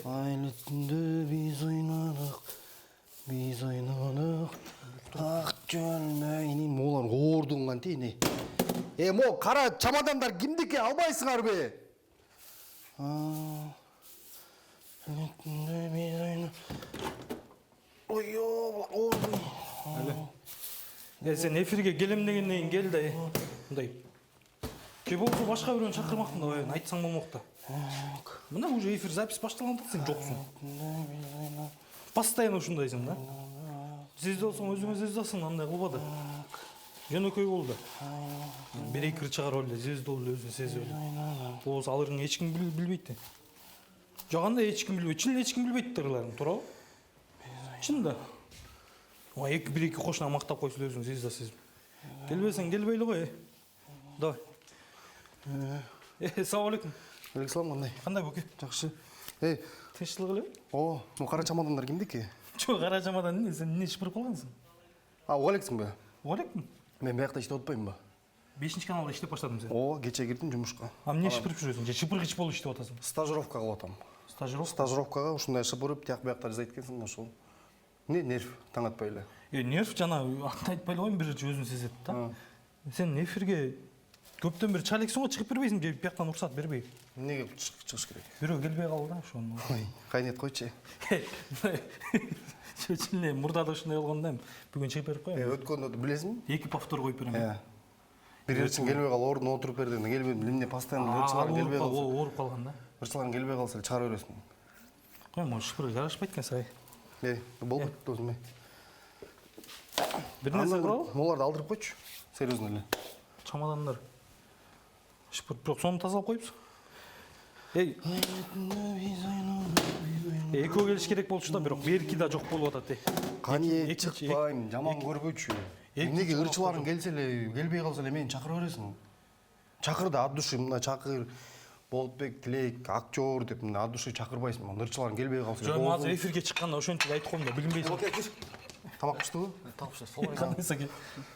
Айлы түнде biz oynadık, ақ жөлмейнен, олар ордыңған тейіне. Мо, қара чамадандар кімдікі албайсыңар бе? Айлы түнде biz oynadık. Ой, ордың. Сен эфирге келем дегеннен кейін келді. Мындай. Ке болса башқа біреуін шақырмақтың да, айтсаң болмақты. Мына уже эфир запись башталғанда сен жоқсың. Постоянно ушундайсың да. Сезді олсаң өзіңе сездасың, андай қылбады. Жөнөкөй болды. Бір екі рет шығар өлі, сезді олы өзін сезі өлі. Болса алырың ешкім білбейді. Жоғанда ешкім білбейді, чын ешкім білбейді тұрыларың, тұра? Чында. Бір-екі қошына мақтап қойсыл өзің сезді сезім. Келбесің, келбейлі ғой. Давай. Салам алейкум. Алейкум, қандай? Қандай бөке? Жақсы. Тыншылық еле? Қара чамадандар кімдікі? Жоқ, қара чамадан не? Сен не шыпырып қалғансың? Оғалексің бе? Оғалексің? Мен бәяқта іште отпаймын ба? 5-ші каналда іштеп баштадым сен. Кече кірдім жұмышқа. Не шыпырып жүресің? Же шыпырғыш болып іштеп отасың? Стажировкаға отам. Стажировкаға ушундай шыпырып, тияқ бияқтар айткенсің, ошол. Не нерв, таң атпайлы. Нерв жана айтпайлы ғой, бір өзің сезеді да. Сен эфирге көптен бір чалексің ғой, шығып бербейсің, же бияқтан ұрсат бербей. Неге шығыш керек? Біреу келбей қалды да, ошоны. Қайнет қойчы. Чөчіліне мұрдада ушундай болғанда бүгін шығып беріп қоямын. Өткенде білесің? 2 повтор қойып беремін. Бір ерсің келбей қал, орнына отырып бердіңді, келбедім, лимне постоянно ұрчыларын келбей қалса. Орып қалған да. Ұрчыларын келбей қалса, шығар өресің. Қойым, шыпыры жарашпайды екен сай. Бол бұт өзіме. Бір нәрсе құрал? Оларды алдырып қойшы, серьезно әлі. Чамадандар. Шыпырып, бірақ соны тазалап қойыпсың. Экөө келіш керек болшы да, бірақ беркі да жоқ болып атады. Қане шықпайым, жаман көрбөйтші. Неге ұрчыларын келселе, келбей қалса мен шақыр өресің. Шақырды, ат дұшы, мына шақыр, Болтбек, Тілек, актер деп, ат дұшы шақырбайсың. Ұрчыларын келбей қалса. Жойым азыр эфирге шыққанда ошентіп айтып қойым да, білінбейсің. Тамақ пішті ғой? Тапшы, солай. Қандайса кел.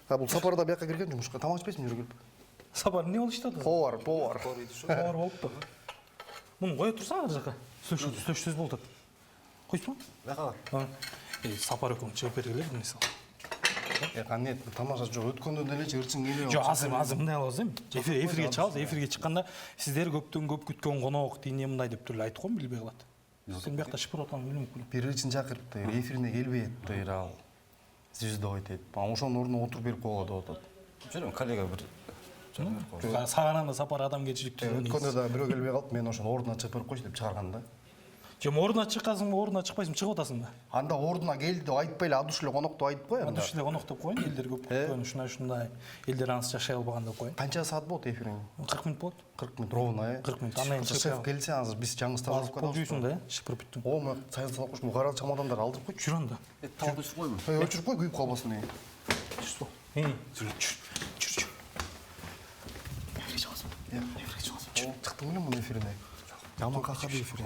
Бұл сапарда бияққа кірген жұмышқа, тамақ ішпейсің жүр келіп. Сапар не ол іштеді? Повар. Повар болыпты. Мұны қоя тұрсаң ар жаққа. Сөз болтады. Қойсын ба? Бияққа. Сапар өкім шығып бергілер, мысалы. Қанет, тамаша жоқ, өткенде дәлече ұрчың келе. Жоқ, азыр мындай аласыз ем. Эфирге шығасыз, эфирге шыққанда сіздер көптен көп күткен қонақ дейіне мындай деп түрлі айтып қойым, білбей қалады. Сен бияқта шыпыр отқанын білмей күлім. Bir için çakırıp da efirine gelmeyip da al. Yüzde oydu. Ama ошонун ордуна отуруп берип койгола деп атат. Жүрөм, коллега бір Сағананда сапар адам кетчилик Өткөндө да бирөө келбей калып, мен ошону ордуна чыгып берип койчу деп чыгарган да. Жем ордуна чыккансың, ордуна чыкпайсың, чыгып атасың да. Анда ордуна келди деп айтпай эле, адуш эле конок деп айтып кой анда. Адуш эле конок деп коюн, элдер көп коюн, ушундай элдер ансыз жашай албаган деп коюн. Канча саат болот эфириң? 40 минут болот. 40 минут ровно, 40 минут. Андан кийин шеф келсе, азыр биз жаңы стажировкада жуйсуң да, шыпырып бүттүң. Мен сайын салып коюшмун, кара чамадандар алдырып койчу. Жүр анда. Талды ішіп қоймын. Өчүрүп кой, күйүп калбасын деген. Жүр. Эфирге шығасың. Эфирге шығасың. Чыктың беле мунун эфирине? Жаман какады эфири.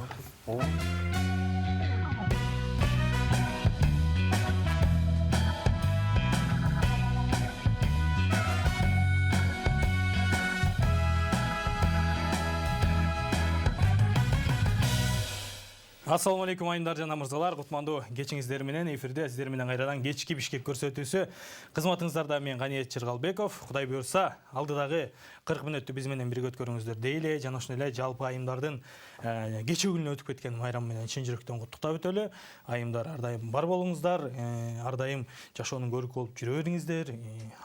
Ассаламу алейкум айымдар жана мырзалар, кутмандуу кечиңиздер менен эфирде сиздер менен кайрадан кечки Бишкек көрсөтүүсү. Кызматыңыздарда мен Ганиет Чыргалбеков. Кудай буйрса, алдыдагы 40 мүнөттү биз менен бирге өткөрүңүздөр дейле, жана ошондой эле жалпы айымдардын кече күнүнө өтүп кеткен майрам менен чын жүрөктөн куттуктап өтөлү. Айымдар ар дайым бар болуңуздар, ар дайым жашоонун көрүкү болуп жүрө бериңиздер.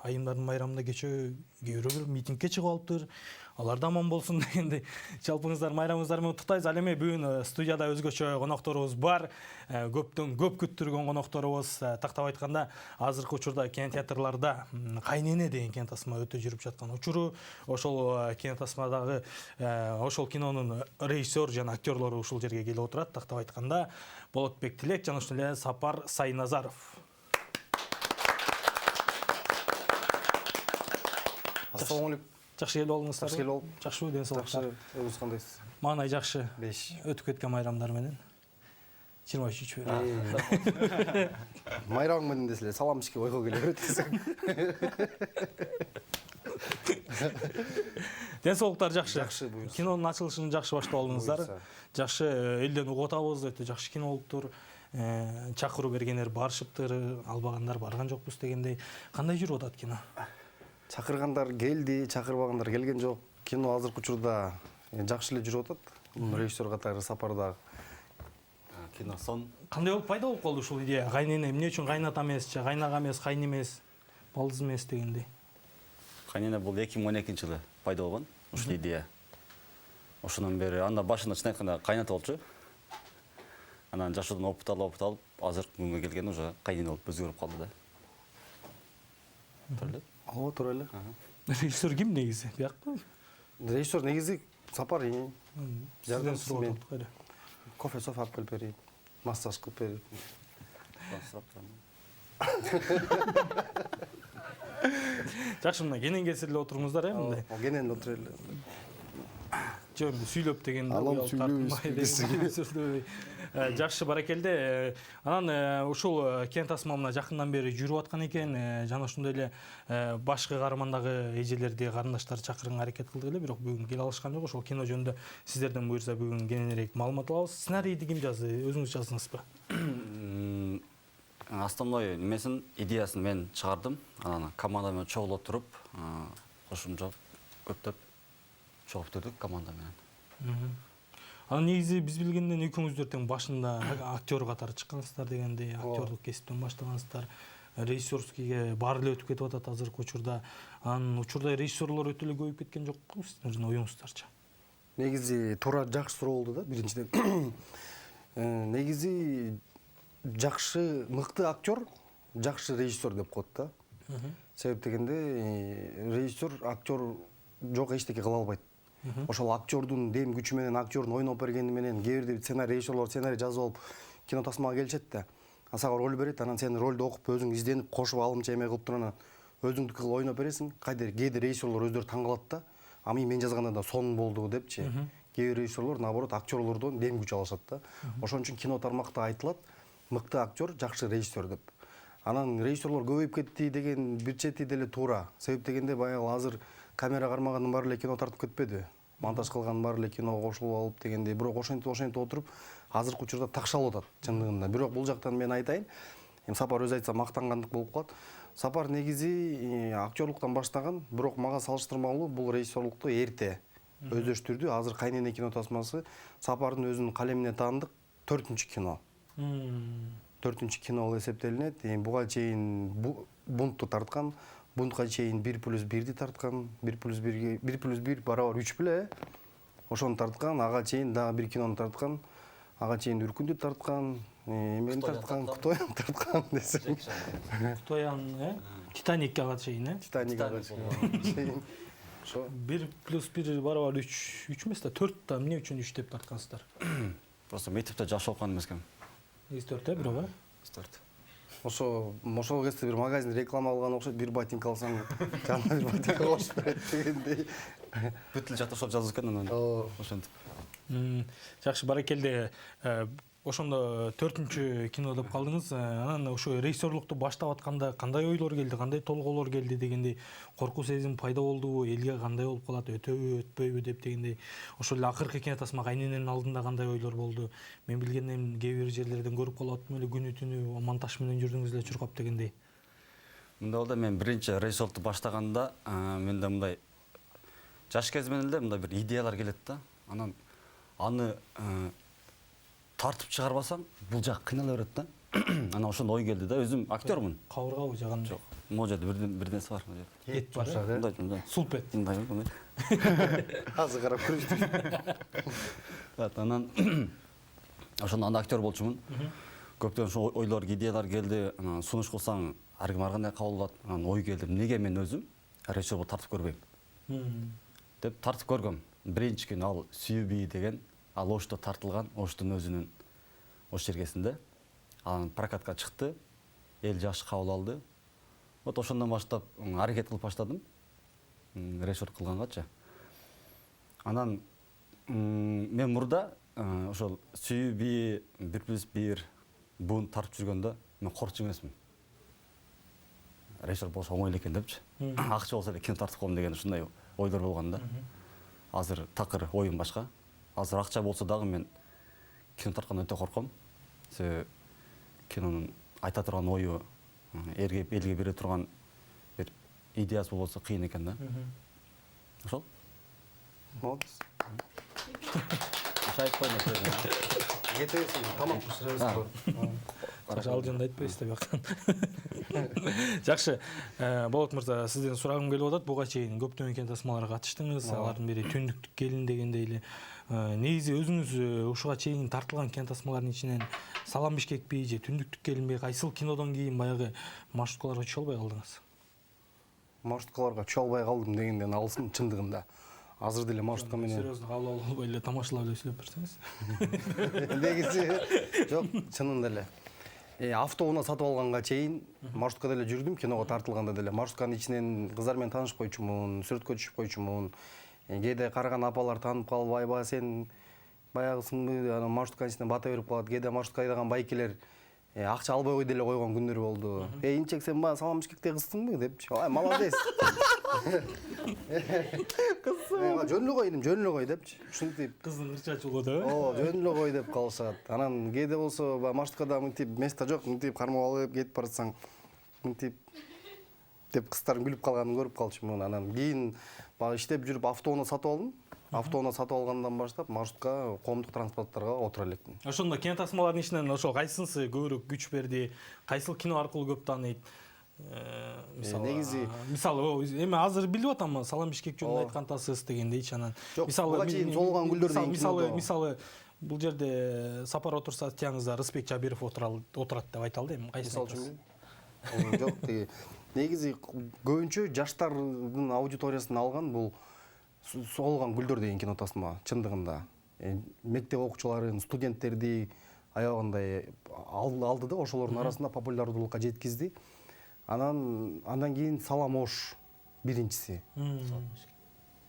Айымдардын майрамында кече кээ-бирөө митингге чыгып алыптыр. Алар да аман болсун дегендей жалпыңыздар майрамыңыздар менен куттуктайбыз. Ал эми бүгүн студияда өзгөчө конокторубуз бар. Көптөн көп күттүргөн конокторубуз. Тактап айтканда, азыркы учурда кинотеатрларда Кайнене деген кинотасма өтө жүрүп жаткан учуру. Ошол кинотасмадагы ошол кинонун режиссер жана актерлору ушул жерге келип отурат. Тактап айтканда, Болотбек Тилек жана ошондой эле Сапар Сайназаров. Ассаламу алейкум. Жакшы эл болуңуздар. Жакшы эл болуп. Жакшы ден соолуктар. Өзүңүз кандайсыз? Маңай жакшы. 5. Өтүп кеткен майрамдар менен. 23 бер. Майрам менен деселе салам ишке ойго келе берет десең. Ден соолуктар жакшы. Жакшы, буюрса. Кинонун ачылышын жакшы баштап алдыңыздар. Буюрса. Жакшы элден угуп атабыз, өтө жакшы кинологдор. Чакыруу бергендер барышыптыр, албагандар барган жокпуз дегендей. Кандай жүрүп атат кино? Чакыргандар келди, чакырбагандар келген жок. Кино азыркы учурда жакшы эле жүрүп атат. Режиссер катары Сапарда Кино сон. Кандай болуп пайда болуп калды ушул идея? Кайнене эмне үчүн кайната эмес, кайнага эмес, кайын эмес, балдыз эмес дегендей. Кайнена бул 2012 жылы пайда болгон ушул идея. Ошондон бери анда башында чын айтканда кайната болчу. Анан жашоодон опыт алып, азыркы күнгө келген уже кайнена болуп өзгөрүп калды да. Тура эле? Ооба, туура эле. Режиссер ким негизи? Биякпы? Режиссер негизи Сапар. Сизден сурап мен. атат кайра. Кофе софа алып келип берейин. Массаж кылып берейин. Жакшы, мына кенен кесип эле отуруңуздар, мындай. Кенен отура эле. Жөн сүйлөп деген Алам сүйлөбүз. Жакшы, баракелде. Анан ушул кен тасма мына жакындан бери жүрүп аткан экен. Жана ошондой эле башкы каармандагы эжелерди, карындаштарды чакырганга аракет кылдык эле, бирок бүгүн келе алышкан жок. Ошол кино жөнүндө сиздерден буюрса бүгүн кененирээк маалымат алабыз. Сценарийди ким жазды? Өзүңүз жаздыңызбы? Основной немесин, идеясын мен чыгардым. Анан команда менен чогулуп туруп, кошумча көптөп чогуп турдук команда менен. Анан негизи биз билгенден экөөңүздөр тең башында актер катары чыккансыздар дегендей, актерлук кесиптен баштагансыздар. Режиссерскийге баары эле өтүп кетип атат азыркы учурда. Анан учурда режиссерлор өтө эле көбөйүп кеткен жокпу? Сиздердин оюңуздарча? Негизи туура жакшы суроо болду да, биринчиден. Негизи жакшы, мыкты актер, жакшы режиссер деп коет да. Себеп дегенде режиссер актер жок эчтеке кыла албайт. Ошол актердун дем күчү менен, актердун ойноп бергени менен кээ бирде режиссерлор сценарий жазып алып кино тасмага келишет да. Сага роль берет, анан сен ролду окуп өзүң изденип, кошуп алымча эме кылып туруп анан өзүңдүкү кылып ойноп бересиң. Кээде режиссерлор өздөрү таң калат да. Мен жазганда да сонун болду депчи. Кээ бир режиссерлор наоборот актерлордон дем күч алышат да. Ошон үчүн кино тармакта айтылат мыкты актер, жакшы режиссер деп. Анан режиссерлор көбөйүп кетти деген бир чети деле туура. Себеп дегенде баягы азыр камера кармаганын баары эле кино тартып кетпеди. Монтаж кылганын баары эле кино кошулуп алып дегендей. Бирок ошентип отуруп азыркы учурда такшалып атат чындыгында. Бирок бул жактан мен айтайын, Сапар өзү айтса мактангандык болуп калат. Сапар негизи актерлуктан баштаган, бирок мага салыштырмалуу бул режиссерлукту эрте өздөштүрдү. Азыр Кайнене кино тасмасы Сапардын өзүнүн калемине таандык 4-чү кино. 4-чү кино болуп эсептелинет. Буга чейин Бунтту тарткан, Бунтка чейин 1+1ди тарткан, 1+1 барабар 3 беле. Ошону тарткан, ага чейин дагы бир кинону тарткан, ага чейин Үркүндү тарткан, эмени тарткан, Кутоян тарткан десең. Кутоян, Титаникке ага чейин, Титаник ага чейин. 1+1 барабар 3 эмес да, 4 да, эмне үчүн 3 деп тарткансыздар? Просто мектепте жаш окуган эмескем. Негизи 4 бирок, 4. Ошол кезде бир магазин реклама алган окшойт, бир ботинка алсаң, жанына бир ботинка кошуп берет дегендей. Бүт эле жатташып жазып экен анан. Ошентип. Жакшы, баракелде. Ошондо 4-чү кино деп калдыңыз. Анан ошо режиссерлукту баштап атканда кандай ойлор келди, кандай толгоолор келди дегендей, коркуу сезим пайда болдубу, элге кандай болуп калат, өтөбү, өтпөйбү деп дегендей. Ошол эле акыркы кино тасма Кайнененин алдында кандай ойлор болду? Мен билгенден кээ бир жерлерден көрүп калып аттым эле, күнү түнү монтаж менен жүрдүңүз эле чуркап дегендей. Мында болду, мен биринчи режиссерлукту баштаганда менде мындай жаш кезимден эле мындай бир идеялар келет да. Анан аны тартып чыгарбасаң, бул жак кыйнала берет да. Анан ошондо ой келди да, өзүм актёрмун. Кабыргабы жагандай? Жок. Могу жерде бир нерсе бар. Эт бар. Мындай. Сулпет. Мындай. Азыр карап көрүштүк. Анан ошондо анда актер болчумун. Көптөн ошо ойлор, идеялар келди. Анан сунуш кылсаң, ар ким ар кандай кабыл алат. Анан ой келди, эмнеге мен өзүм режиссер болуп тартып көрбөйм деп тартып көргөм. Биринчи күнү ал Сүйүби деген, ал Ошто тартылган, Оштун өзүнүн Ош жергесинде. Анан прокатка чыкты, эл жакшы кабыл алды. Вот ошондон баштап аракет кылып баштадым. Режиссер кылгангачы. Анан мен мурда ошол Сүйүби 1+1 бун тартып жүргөндө мен коркчу эмесмин. режиссер болуш оңой экен депчи. Акча болсо эле кино тартып коем деген ушундай ойлор болгон да. Азыр такыр оюм башка. Азыр акча болсо дагы мен кино тарткандан өтө корком. Себеби кинонун айта турган ою, элге бере турган бир идеясы болсо кыйын экен да. Ошол. Молодец. Шайып койма. Кетесиң, тамак пиширебиз. Ал жөнүндө айтпайсыз да бияктан. Жакшы. Болот мырза, сизден сурагым келип атат. Буга чейин көптөгөн кен тасмаларга катыштыңыз. Алардын бири түндүктүк келин дегендей эле. Негизи өзүңүз ушуга чейин тартылган кен тасмалардын ичинен Салам Бишкекпи же Түндүктүк келинби, кайсыл кинодон кийин баягы маршруткаларга түшө албай калдыңыз? Маршруткаларга түшө албай калдым дегенден алсын, чындыгында. Азыр деле маршрутка менен. Серьезно, кабыл албай эле тамашалап эле сүйлөп берсеңиз. Негизи жок, чынында эле. Автоунаа сатып алганга чейин маршруткада эле жүрдүм, киного тартылганда деле. Маршрутканын ичинен кыздар менен таанышып койчумун, сүрөткө түшүп койчумун. Кээде караган апалар таанып калып, айба сен баягысыңбы, анан маршрутканын ичинен бата берип калат. Кээде маршрутка айдаган байкелер акча албай койду эле койгон күндөр болду. Инчек сен баягы Салам Бишкекте кызсыңбы депчи. Ай, молодец. Жөн эле кой депчи. Ушинтип. Кыздын ырчачы болот, э? Жөн эле кой деп калышат. Анан кээде болсо маршруткада мынтип место жок, мынтип кармап алып кетип баратсаң, мынтип деп кыздардын күлүп калганын көрүп калчумун. Анан кийин баягы иштеп жүрүп автоунаа сатып алдым. Автоунаа сатып алгандан баштап маршрутка, коомдук транспорттарга отура электим. Ошондо кен тасмалардын ичинен ошол кайсынысы көбүрөөк күч берди? Кайсыл кино аркылуу көп тааныйт? Мисалы, эми азыр билип атам, Салам Бишкек жөнүндө айткантасыз дегендейчи анан. Мисалы, солгон гүлдөр деген кинодо. Мисалы, бул жерде Сапар отурса тияңызда Рысбек Жабиров отурат деп айта алдым. Кайсысын айтасыз? Жок, негизи көбүнчө жаштардын аудиториясын алган бул Солгон гүлдөр деген кино тасма, чындыгында. Мектеп окуучуларын, студенттерди аябагандай алды да, ошолордун арасында популярдуулукка жеткизди. Андан кийин Салам Ош биринчиси.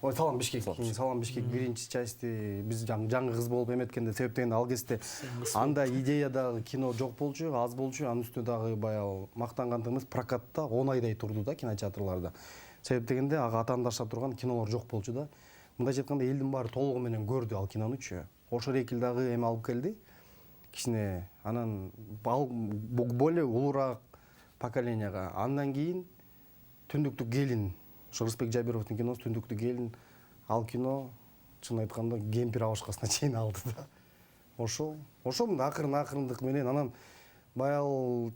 Салам Бишкек. Салам Бишкек биринчи части биз жаңы кыз болуп эметкенде себептен ал кезде анда идея дагы кино жок болчу, аз болчу, анын үстүнө дагы баягы мактангандыгыбыз прокатта 10 айдай турду да кинотеатрларда. Себеп дегенде ага атаандаша турган кинолор жок болчу да. Мындайча айтканда элдин баары толугу менен көрдү ал кинонучу. Ошо рекил дагы эме алып келди. Кичине анан более улуураак поколенияга. Андан кийин Түндүктүк келин, ошо Рысбек Жабировдун киносу Түндүктүк келин, ал кино чын айтканда кемпир абашкасына чейин алды да. Ошол акырындык менен анан баягы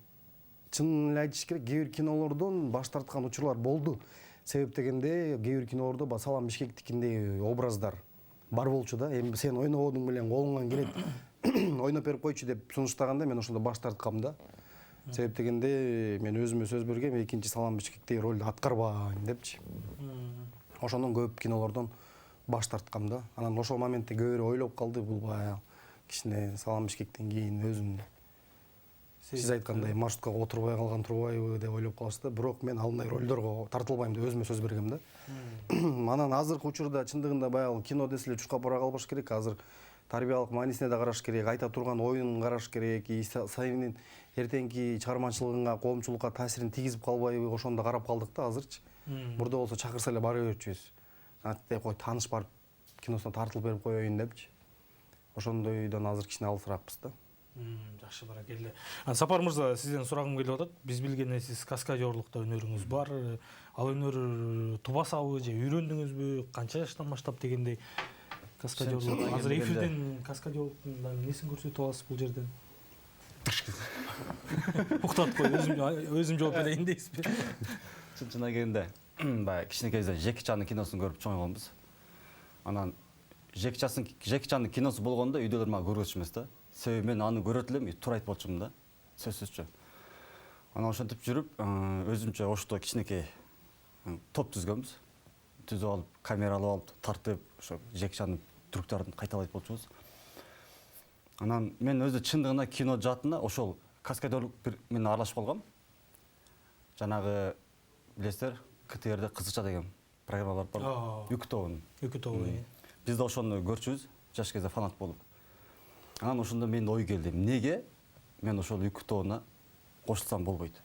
чын эле айтыш керек, кээ бир кинолордон баш тарткан учурлар болду. Себеп дегенде кээ бир кинолордо Салам Бишкектикиндей образдар бар болчу да. Эми сен ойнободуң белең колуңан келет, ойноп берип койчу деп сунуштаганда мен ошондо баш тарткам да. Себеп дегенде мен өзүмө сөз бергем, экинчи Салам Бишкектей ролду аткарбайм депчи. Ошондон көп кинолордон баш тарткам да. Анан ошол моментте кээ бирөө ойлоп калды, бул баягы кичине Салам Бишкектен кийин өзүн сиз айткандай маршрутка отурбай калган турбайбы деп ойлоп калышты да. Бирок мен андай ролдорго тартылбайм деп өзүмө сөз бергем да. Анан азыркы учурда чындыгында баягы кино деселе чуркап бара калбаш керек. Азыр тарбиялык маанисине да караш керек, айта турган оюн караш керек, сенин эртеңки чыгармачылыгыңа, коомчулукка таасирин тийгизип калбайбы, ошондо карап калдык да азырчы. Мурда болсо чакырса эле бара берчүбүз. Деп кой, тааныш барып киносуна тартылып берип коеюн депчи. Ошондойдон азыр кичине алысыраакпыз да. Жакшы, баракелде. Сапар мырза, сизден сурагым келип атат. Биз билгендей сиз каскадерлукта өнөрүңүз бар. Ал өнөр тубасабы же үйрөндүңүзбү? Канча жаштан баштап дегендей каскадерлук. Азыр эфирден каскадерлуктун эмнесин көрсөтүп аласыз бул жерден? Уктатып кой, өзүм жооп берейин дейсизби? Чын келгенде баягы кичинекейибизде Жеки Чандын киносун көрүп чоңойгонбуз. Анан Жеки Чандын киносу болгондо үйдөлөр мага көргөзчү эмес да. Себеби мен аны көрөт элем, туура айтып болчумун да. Сөзсүзчү. Анан ошентип жүрүп, өзүмчө ошто кичинекей топ түзгөнбүз. Түзүп алып, камера алып, тартып, ошо Жеки Чандын трюктарын кайталайт болчубуз. Анан мен өзү чындыгында кино жаатында ошол каскадерлук бир мен аралашып калгам. Жанагы билесиздер, КТРде Кызыча деген программалар бар. Үк тобунун. Биз да ошону көрчүбүз, жаш кезде фанат болуп. Анан ошондо менин ой келди. Неге мен ошол үк тобуна кошулсам болбойт?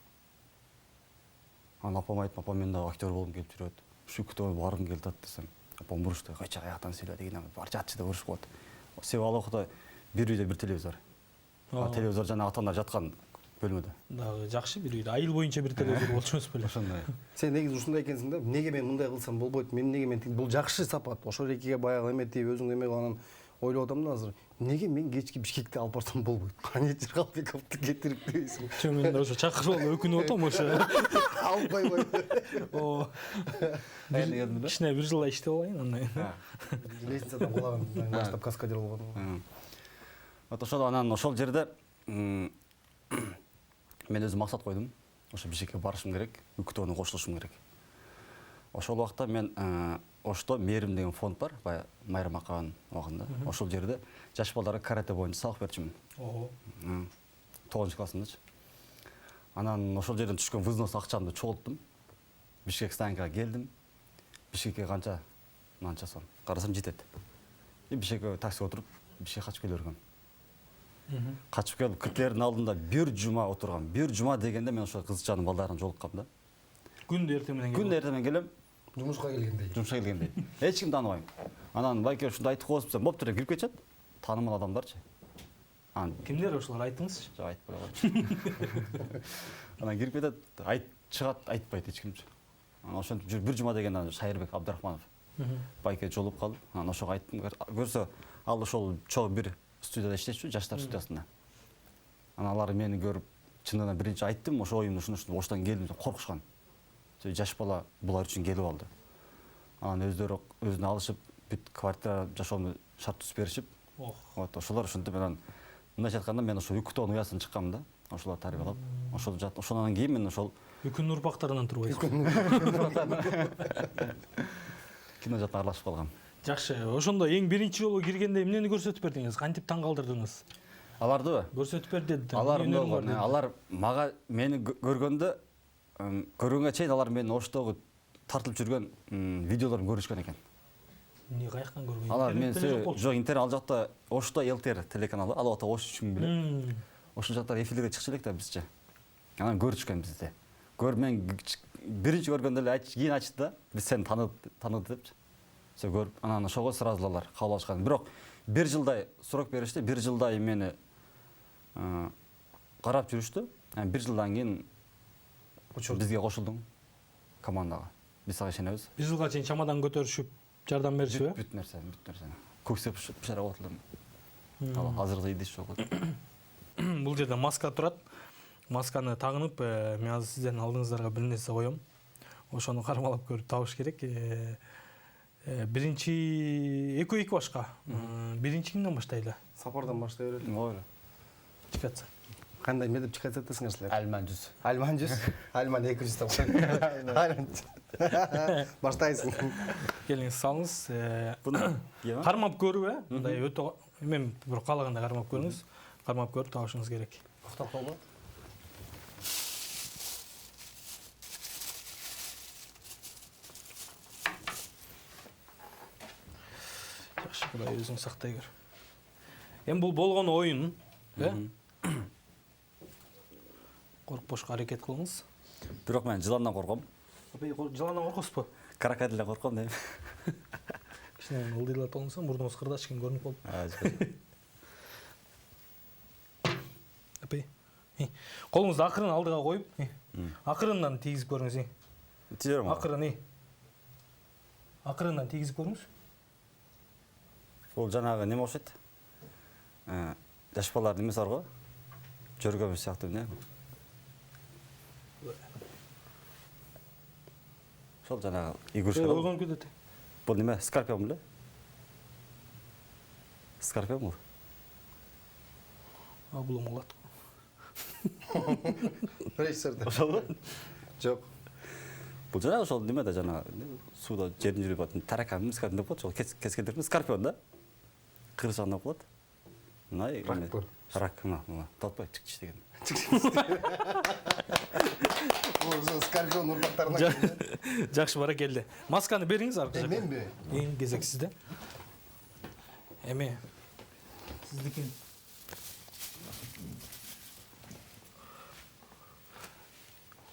Анан апама айттым, апам мен дагы актер болгум келип жүрөт. Ушу УКТО баргым келип атат десем, апам урушты. Кайча аяктан сүйлө деген бар жатчы деп урушуп коет. Себеби ал убакта бир үйдө бир телевизор. Телевизор жана ата-ана жаткан бөлмөдө. Дагы жакшы бир үйдө айыл боюнча бир телевизор болчу эмес беле. Ошондой. Сен негизи ушундай экенсиң да. Эмнеге мен мындай кылсам болбойт? Мен бул жакшы сапат. Ошол экиге баягы эметип өзүң эме кылганын ойлоп атам да азыр. Эмнеге мен кечки Бишкекти алып барсам болбойт? Кане Жыргалбековду кетирип дейсиң. Чөн мен ошо чакырып алып өкүнүп атам ошо. Алып койбой. О. Кичине бир жыл иштеп алайын андан кийин. Лестницадан кулаган баштап каскадер болгон. Вот ошол анан ошол жерде мен өзүм максат койдум. Ошо Бишкекке барышым керек, УКТОну кошулушум керек. Ошол убакта мен Ошто Мээрим деген фонд бар, баягы Майра Макаеванын убагында. Ошол жерде жаш балдарга карате боюнча сабак берчүмүн. 9 классымдачы. Анан ошол жерден түшкөн взнос акчамды чогулттум. Бишкек станцияга келдим. Бишкекке канча сом. Карасам жетет. Бишкекке такси отуруп, Бишкекке качып келе бергем. Качып келип кирлердин алдында бир жума отургам. Бир жума дегенде мен ошо кызчанын балдарына жолуккам да. Күндө эртең менен келем. Жумушка келгендей. Эч кимди тааныбайм. Анан байке ушундай айтып коесуз десем, "Боптур" деп кирип кетет. Таанымал адамдарчы. Кимдер ошолор айттыңызчы? Жок, айтпай койгом. Анан кирип кетет, чыгат, айтпайт эч кимчи. Анан ошентип жүрүп бир жума деген Шайырбек Абдрахманов байке жолугуп калып, анан ошого айттым. Көрсө, ал ошол чогуу бир студияда иштечү, жаштар студиясында. Анан алар мени көрүп, чынында биринчи айттым, ошо оюмду ушуну Оштон келдим деп коркушкан. Жаш бала булар үчүн келип алды. Анан өздөрү өзүнө алышып, бүт квартира жашоомду шарт түзүп беришип. Вот ошолор ушинтип анан мындайча айтканда мен ошо УКТОнун уясынан чыккам да. Ошолор тарбиялап, ошондон кийин мен ошол үкүн урпактарынан турбайсыз. Кино жактан аралашып калгам. Жакшы. Ошондо эң биринчи жолу киргенде эмнени көрсөтүп бердиңиз? Кантип таң калтырдыңыз? Алардыбы? Көрсөтүп берди. Алар мага мени көргөндө көргөнгө чейин алар менин Оштогу тартылып жүргөн видеолорун көрүшкөн экен. Эмне каяктан көргөн? Алар мен жок, интернет ал жакта Ошто ЛТР телеканалы, ал убакта Ош үчүн беле. Ошол жактар эфирлерге чыкчу элек да бизче. Анан көрүшкөн бизди. Мен биринчи көргөндө эле кийин ачты да, биз сени таныды депчи. Со көрүп, анан ошого сразу алар кабыл алышкан. Бирок бир жылдай срок беришти, бир жылдай мени карап жүрүштү. Бир жылдан кийин бизге кошулдуң командага. Биз сага ишенебиз. Бир жылга чейин чамадан көтөрүшүп, жардам беришиби? Бүт нерсе. Көксөп бишара отулдум. Ал азыркы идиш жок. Бул жерде маска турат. Масканы тагынып, мен азыр сиздердин алдыңыздарга бир нерсе коем. Ошону кармалап көрүп табыш керек. Биринчи экөө башка. Биринчи кимден баштайлы? Сапардан баштай берет. Ооба. Чикатса. Кандай медип чыкат атасыңар силер? Альман 100. Альман 100. Альман 200 деп коем. Баштайсың. Келиңиз салыңыз. Кармап көрүп, мындай өтө мен бир каалагандай кармап көрүңүз. Кармап көрүп табышыңыз керек. Токтоп калба. Жакшы, Кудай өзүң сактай көр. Эми бул болгон оюн, коркпошко аракет кылыңыз. Бирок мен жыландан корком. Жыландан коркосузбу? Крокодилден корком дейм. Кичине ылдыйлап болсо, мурдуңуз кырдач экен көрүнүп калды. Колуңузду акырын алдыга коюп, акырындан тийгизип көрүңүз. Тийерем. Акырындан тийгизип көрүңүз. Бул жанагы неме окшойт? Жаш балалардын эмеси бар го? Жөргөбүз сыяктуу эмне? Ошол жанагы игрушка. Ойгонуп кетет. Бул неме? Скорпион беле? Скорпион бул. Бул оңолот. Рейсерде. Ошолбу? Жок. Бул жанагы ошол неме да жанагы сууда жерин жүрүп атат. Таракан деп коет, ошол кескендер скорпион да. Кырсаган деп коет. Мынай рак, тотпой чыкчы деген. Бул скорпион урпактарына. Жакшы, баракелде. Масканы бериңиз аркы. Менби? Кезек сизде. Эми сиздики.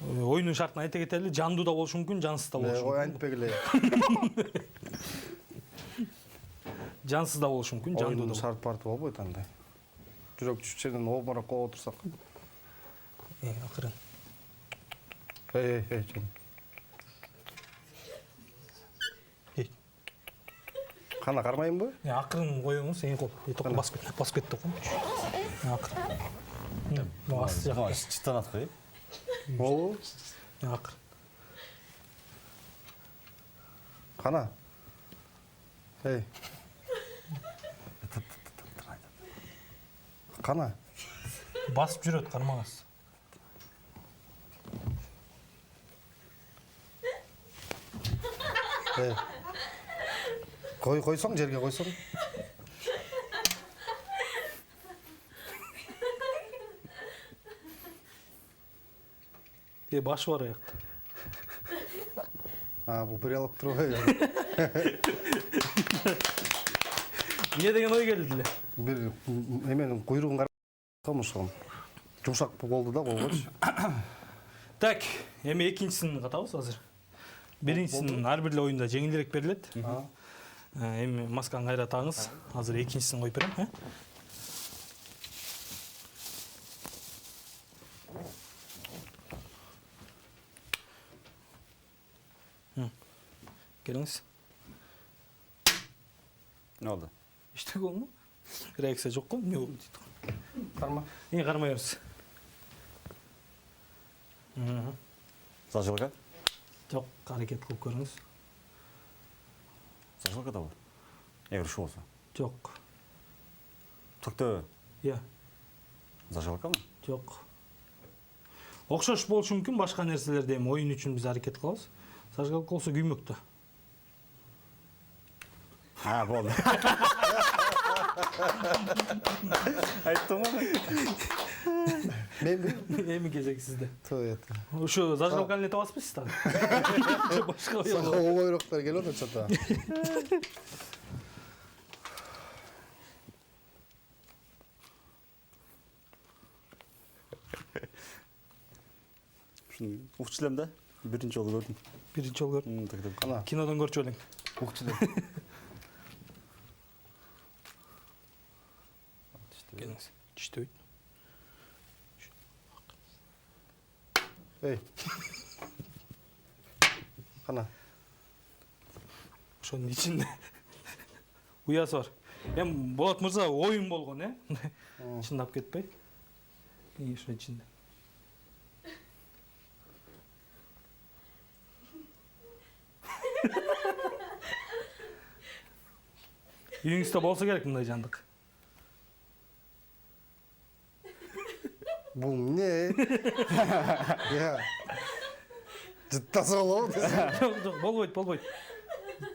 Oyunun şartын айта кетели, жандуу да болушу мүмкүн, жансыз да болушу Ой, мүмкүн. айтпегиле. Жансыз да болушу мүмкүн, жандуу да. Oyunun şart parti болбойт андай. Жүрөк түшүштерден обморок болуп отурсак. Акырын. Эй. Кана кармайынбы? Акырын коюңуз, эң кол. Токко басып кетти го. Акырын. Басты жак. Чыттанат кой. Болу. Акырын. Кана. Эй. Кана. Басып жүрөт, кармагыз. Эй. Койсоң, жерге койсоң. Башы бар аякта. Бул прялап турбайбы? Эмне деген ой келди эле? Бир эменин куйругун карап ошол. Жумшак болду да болгочу. Так, эми экинчисин катабыз азыр. Биринчисин ар бир эле оюнда жеңилирээк берилет. Эми масканы кайра тагыңыз. Азыр экинчисин коюп берем, Келиңиз. Ne oldu? Иштеги болду. Реакция жок го, эмне болду дейт го. Карма. Кармай бериңиз. Зажигалка? Жок, аракет кылып көрүңүз. Зажигалка да бар. Эгер ушу болсо. Жок. Түктө Иә, зажигалкамы? жок. Окшош болушу мүмкүн, башка нерселерде эми оюн үчүн биз аракет кылабыз. Зажигалка болсо күймөк да. Ha, болду. Айттым го. Менби? Эми кезек сизде. Той. Ушу зажигалканы эле табасызбы сиз дагы? Башка Сага ойроктор келип атат чата. Шуну укчулам да. Биринчи жолу көрдүм. Биринчи жолу көрдүм. Кана. Кинодон көрчү элең. Укчулам. Келиңиз. Тиштебейт. Эй. Кана. Ошонун ичинде уясы бар. Эми Болот мырза оюн болгон, чындап кетпей. Ошо ичинде. Үйүңүздө болсо керек мындай жандык. Бул эмне? Я. Жыттаса болобу? Жок, болбойт.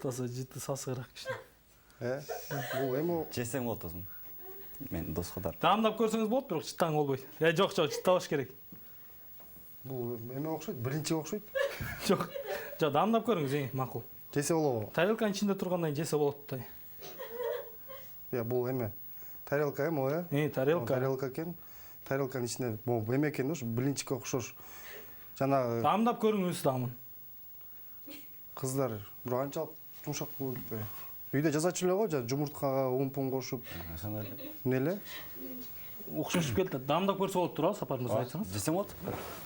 Жыты сасыгыраак кичине. Бул эми Жесең болот тосын. Мен дос кадар. Даамдап көрсөңүз болот, бирок жыттаң болбойт. Жок, жыттабаш керек. бул эме окшойт, биринчи окшойт. Жок, даамдап көрүңүз, макул. Жесе болобу? Тарелканын ичинде тургандан жесе болот да. Я бул эме. Тарелка эме о, Тарелка. Тарелка экен. Тарелканын ичинде бул эме экен, ушу блинчикке окшош. Жанагы Даамдап көрүңүз даамын. кыздар бир анчалык жумшак болуп атпайбы? Үйдө жазачу эле го, жумурткага умпун кошуп. Эмне эле? Окшошуп келди. Даамдап көрсө болот турабы, Сапар мырза айтсаңыз. Жесең болот.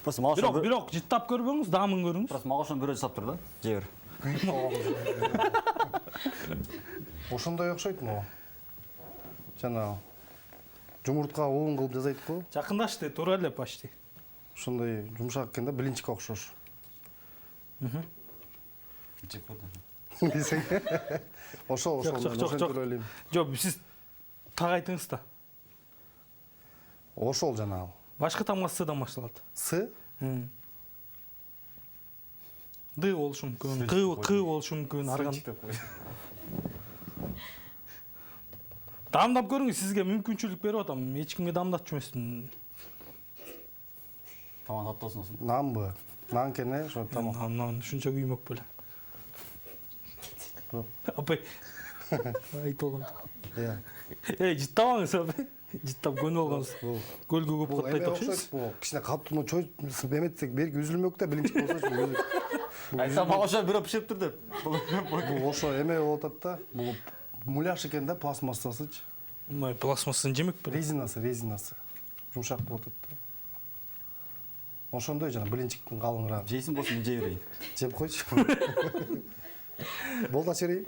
Просто мага ошо Бирок жыттап көрбөңүз, даамын көрүңүз. Просто мага ошону бирөө жасап тур да. Жебир. Ошондой окшойтму? Жанагы жумурткага уун кылып жасайт го. Жакындашты, туура эле почти. Ошондой жумшак экен да, блинчикке окшош. Жеп болду. Десең. Ошол Жок. ойлойм. Жок, сиз так айтыңыз да. Ошол жанагы. Башкы тамга С'дан башталат. С? Д болушу мүмкүн, К болушу мүмкүн, арган. Даамдап көрүңүз, сизге мүмкүнчүлүк берип атам. Эч кимге даамдатчу эмесмин. Таман тоттосун. Нанбы? Нан кене, ошо тамак. Нан ушунча күймөк беле. Апай. Айтылган. Иә. Жыттабаңыз, апай. Жыттап көнүп алганбыз. Көлгө көп Бул эме каттайт окшойт. окшойбуз. Бул кичине катуу чой эметсек берги үзүлмөк да билинчи болсочу. Айтсам ошо бирөө биширип тур деп. Бул ошо эме болуп атат да. Бул муляж экен да, пластмассасычы. Май пластмассын жемек бир. Резинасы. Жумшак болуп атат да. Ошондой жана билинчиктин калыңыраак. Жейсин болсун мен жей берейин. Жеп койчу. Болду ачырайын.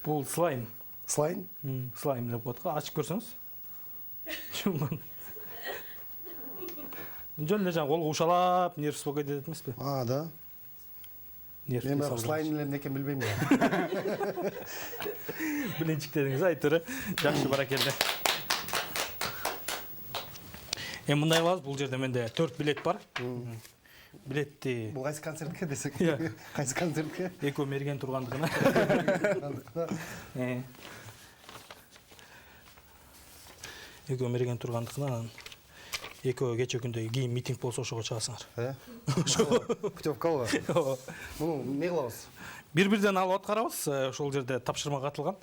Бул слайм. Слайм. Слайм деп коет го. Ачып көрсөңүз. Чумган. Жөн эле жаңы колго ушалап, нервс болуп кетет эмеспи? Да. Нерв. Мен бирок слайм эле эмне экенин билбейм да. Билинчиктедиңиз айтыры. Жакшы баракелде. Эми мындай кылабыз, бул жерде менде 4 билет бар. Билетти Бул кайсы концертке десек? Иә. Кайсы концертке? экөө мерген тургандыгына. Экөө мерген тургандыгына анан экөө кече күндө кийин митинг болсо ошого чыгасыңар. Путевкабы? Муну эмне кылабыз? Бир-бирден алып аткарабыз. Ошол жерде тапшырма катылган.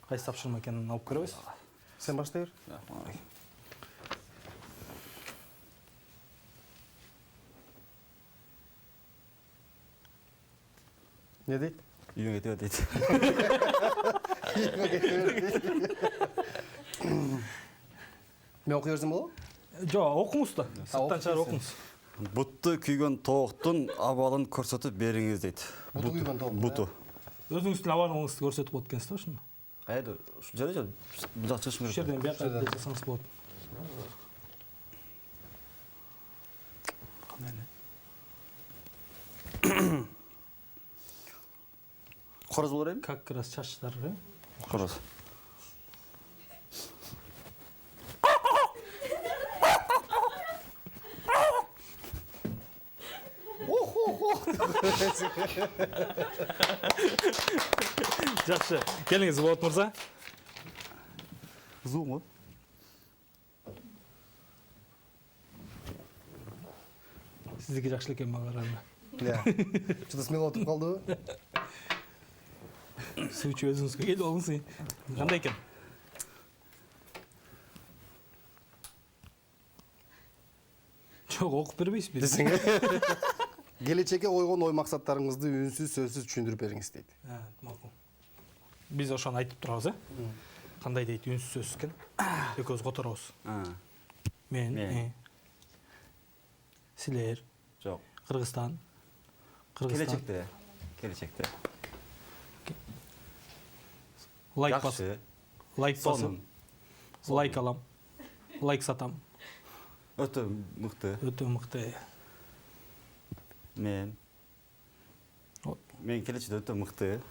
Кайсы тапшырма экенин алып көрөбүз. Сен баштай бер. Не дейт? Үйүңө кете бер дейт. Мен окуй берсем болобу? Жок, окуңуз да. Сырттан чыгарып окуйсың. окуңуз. Бутты күйгөн тооктун абалын көрсөтүп бериңиз дейт. Буту күйгөн тоок. Буту. Өзүңүздүн абалыңызды көрсөтүп коет экенсиз да ушуну. Кайда? Ушул жерде бул жак чыгыш Ушул керек. жерден бияка жасаңыз болот. Короз болор эми? Как раз чачтар, Короз. Жакшы. Келиңиз, Болот мырза. Кызуу го. Сиздики жакшы экен мага караганда. Чыда смело отуруп калдыбы? Суучу өзүңүзгө келип алыңыз. Кандай экен? Жок, окуп бербейсизби? Десең. Келечекке койгон ой максаттарыңызды үнсүз сөзсүз түшүндүрүп бериңиз дейт. Макул. Биз ошону айтып турабыз, Кандай дейт үнсүз сөзсүз экен? Экөөбүз которобуз. Мен, силер, Жок. Кыргызстан. Келечекте. Лайк бас. Жакшы. Лайк басып, Сонун. лайк алам. Лайк сатам. Өтө мыкты. Өтө мыкты. Мен келечекте өтө мыкты.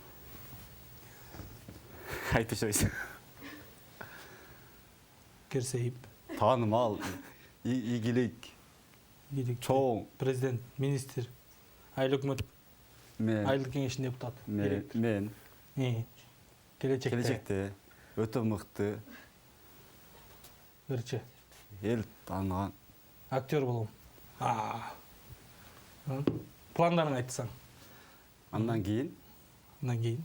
Айтып жүрөйсүң. Керсейип. Таанымал, ийгилик, чоң. Президент, министр, айыл өкмөт, Мен айыл кеңешинин депутаты. мен келечекте өтө мыкты Берчи. эл тааныган Актер болом. Пландарың айтсаң. андан кийин Андан кийин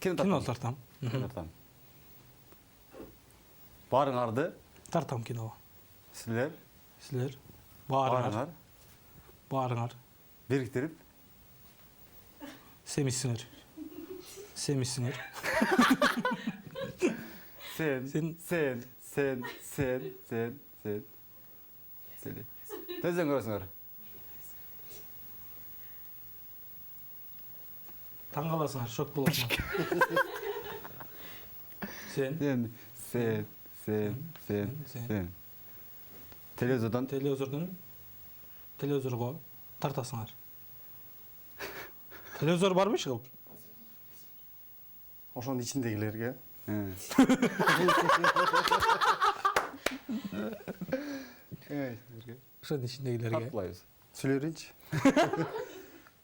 кино кино тартам. тартам. Барыңарды Тартам киного. силер Силер баарыңар бириктирип семизсиңер. сен тезен көрөсүңөр. Таң каласыңар, шок болосуңар. Сен телевизордон телевизорго тартасыңар. Телевизор барбы иши? Ошонун ичиндегилерге. Ошонун ичиндегилерге. Тартпайбыз. Сүйлөй берейинчи.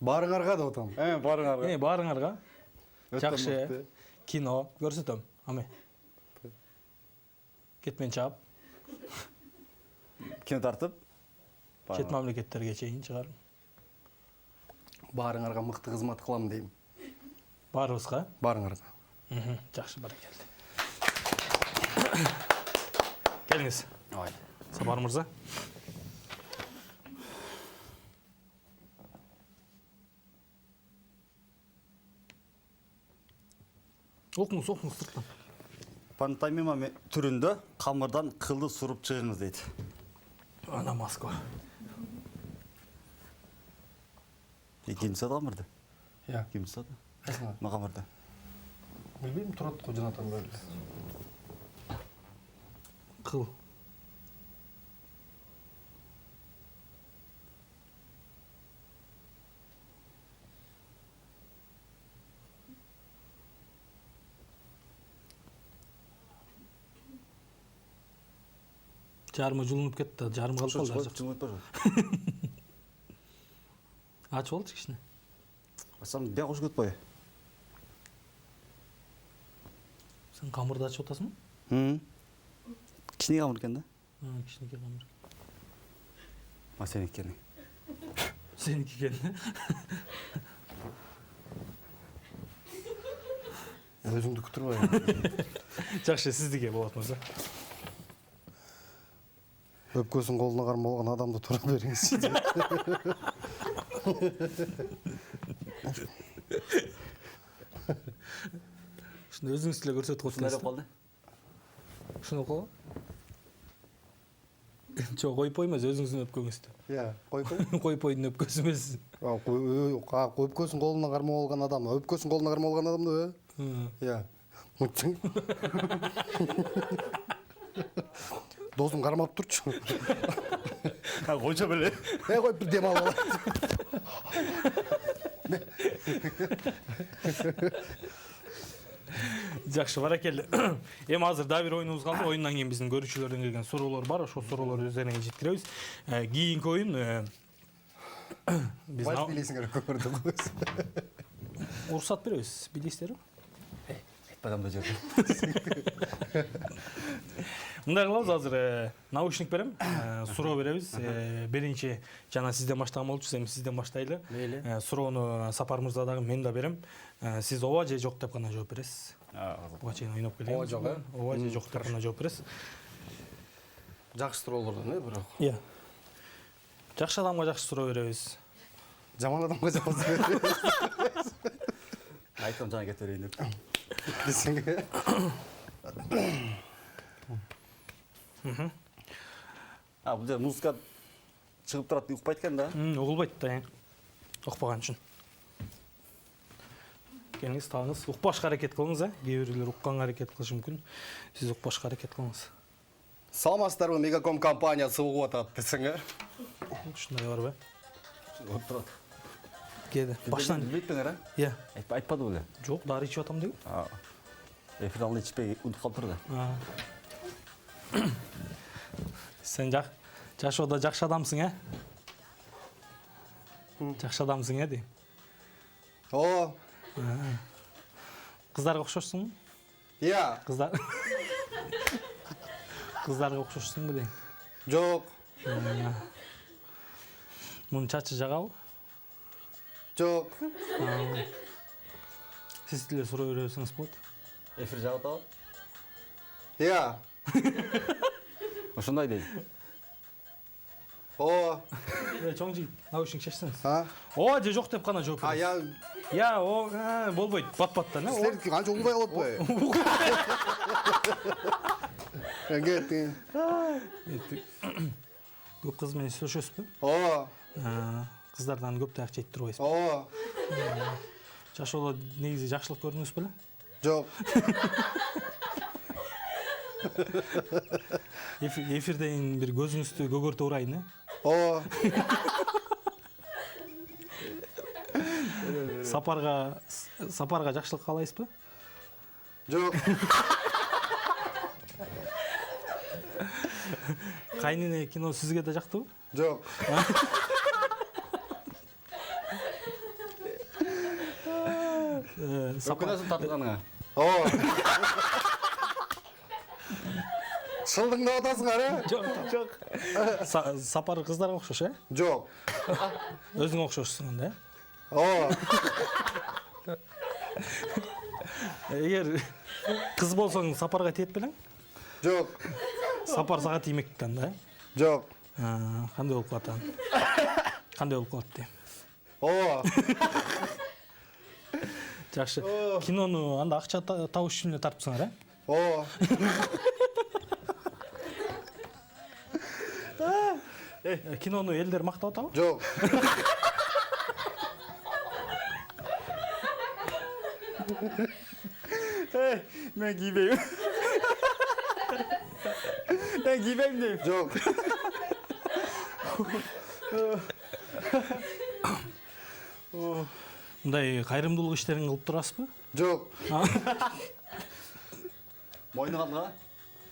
Баарыңарга деп атам. Барыңарга. Баарыңарга жакшы кино көрсөтөм. Аме. Кетмен чаап, Кино тартып чет мамлекеттерге чейин чыгарым. Баарыңарга мыкты кызмат кылам дейм. Баарыбызга. Баарыңарга. Жакшы, баракелде. Келиңиз. Ой. Сапар мырза. Оқыңыз сырттан. Пантомима түрінде қамырдан қылды сұрып шығыңыз дейді. Ана Москва. Кім жасады қамырды? Иә. Кім жасады? Қайсыңа? Ма қамырды? Білмеймін, тұрады қой жанатан бөлі. Қыл. Жарымы жылынып кетті, жарым қалып қалды. Жылынып па жоқ? Ачып алды кішкене. Асам бия қош кетпай. Сен қамырды ачып отасың ба? Кішіне қамыр екен да? Кішінекей қамыр. Ма сен екені. Сенікі екен. Өзіңді күтіріп ай. Жақсы, сіздіге болады мырза. Өпкөсін қолына қарма болған адамды тұра беріңіз. Шыны өзіңіз тіле көрсетіп Шынар қойсыңыз. қалды? Шыны қоға? Жоқ, қойып қоймаз, өзіңіздің өпкөңізді. Иә, қойып қой. Қойып қойдың өпкөсі емес. Өпкөсін қолына қарма болған адам. Өпкөсін қолына қарма болған адамды, иә. Досым қармап тұршы. Қойша біле. Қойып бір дем алып алады. Жақсы, баракелді. Эми азыр да бир оюнубуз калды. Оюндан кийин биздин көрүүчүлөрдөн келген суроолор бар. Ошол суроолор өздөрүнө жеткиребиз. Кийинки оюн биз Вальс билесиңер көрдүк. уруксат беребиз. Билесиздерби? Айтпаган да жок. Мындай кылабыз, азыр наушник берем, суроо беребиз. Биринчи жана сизден баштаган болчу, эми сизден баштайлы. Суроону Сапар мырза дагы мен да берем. Сиз ооба же жок деп гана жооп бересиз. Буга чейин ойноп келген. Ооба жок, Ооба же жок деп гана жооп бересиз. Жакшы суроолордон, бирок. Иә. Жакшы адамга жакшы суроо беребиз. Жаман адамга жаман суроо беребиз. Айтам жана кете берейин деп. Десеңге. Бул жер музыка чыгып турат, укпайт экен да. Угулбайт да. Укпаган үчүн. Келиңиз, тагыңыз. Укпашка аракет кылыңыз, кээ бирлер укканга аракет кылышы мүмкүн. Сиз укпашка аракет кылыңыз. Саламатсыздарбы, Мегаком компаниясы угуп атат десеңер. Ушундай барбы? Угуп турат. Кээде. Баштан. Билбейсиңер, а? Иә. Айтпады беле. Жок, дары ичип атам деген. Эфир алдында ичпей унутуп калып турду. Сен жашоодо жакшы адамсың, Жакшы адамсың, дейм. О, Кыздарга окшошсуңбу? иә. Кыздарга окшошсуңбу дейм. Жок. Мунун чачы жагабы? Жок. Сиз деле суроо бересиңиз болот. Эфир жагып атабы? Иә. Ошондой дейт. О. Чоң жигит, наушник чечсеңиз. О, же жок деп гана жооп бересиз. я Я, болбойт, бат-баттан, силер канча угубай калып Кетти. Көп кыз менен сүйлөшөсүзбү? О. Кыздардан көп так жетип турбайсызбы? О. Жашоодо негизи жакшылык көрдүңүз беле? Жок. Эфирден бир көзүңүздү көгөртө урайын, О. Сапарга жакшылык каалайсызбы? Жок. Кайнене кино сизге да жактыбы? Жок. Өкүнөсүн тартылганыңа. О. Шылдыңдап атасыңар, Жок. Сапар кыздарга окшош, Жок. Өзүң окшошсуң анда, О. Эгер кыз болсоң Сапарга тиет белең? Жок. Сапар сага тиймек экен да. Жок. Кандай болуп калат анан? Кандай болуп калат дейм. Ооба. Жакшы. Кинону анда акча табыш үчүн эле тартыпсыңар, э? Ооба. Кинону элдер мактап атабы? Жок. Мен кийбейм. Мен кийбейм дейм. Жок. Мындай кайрымдуулук иштерин кылып турасызбы? Жок. Мойны калдың,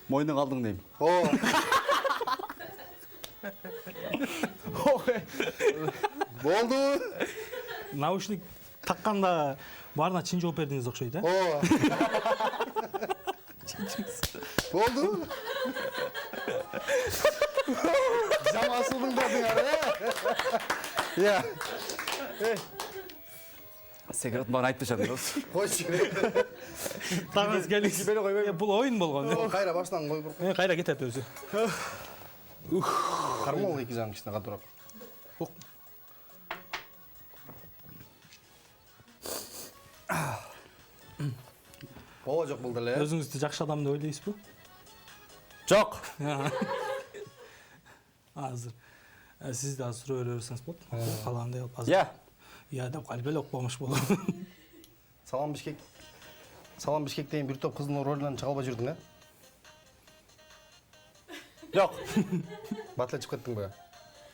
мойны калдың дейм. Ооба. Болду. Наушник такканда баарына чын жооп бердиңиз окшойт, э? Ооба. Болду. Жамасылдың да дыңар, Я. Секрет маған айтып жатыр. Койчу. Таңыз келиңиз. Бул оюн болгон. Кайра баштан кой буруп. Кайра кетет өзү. Кармол эки жаң ичине катырап. Ооба жок бул деле. Өзүңүздү жакшы адам деп ойлойсузбу? Жок. Азыр. Сиз да суроо берсеңиз болот. Калгандай болуп азыр. Я. Я деп калбел окпомуш болот. Салам Бишкек. Салам Бишкек деген бир топ кыздын ролунан чыга албай жүрдүң, Жок. Батлечип кеттиңби?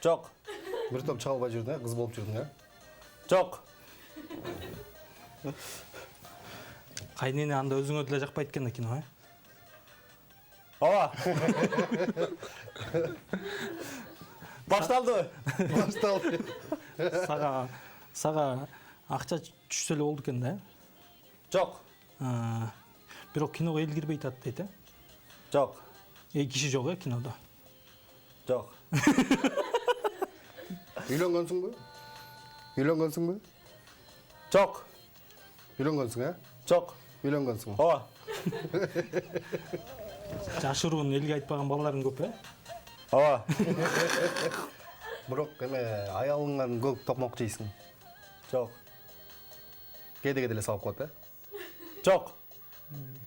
Жок. Бир топ чыга албай жүрдүң, кыз болуп жүрдүң, Жок. Кайнене анда өзүңө деле жакпайт экен да кино, э? Ооба. Башталды. Башталды. Сага акча түшсө эле болду экен да, э? Жок. Бирок киного эл кирбей атат дейт, э? Жок. Киши жок, э, кинодо. Жок. Үйлөнгөнсүңбү? Үйлөнгөнсүңбү? Жок. Үйлөнгөнсүң, Жок. Үйлөнгөнсүң. Ооба. Жашыруун элге айтпаган балдарың көп, э? Ооба. Бирок эме аялыңдан көп токмок жейсиң. Жок. Кээде эле салып коет, э? Жок.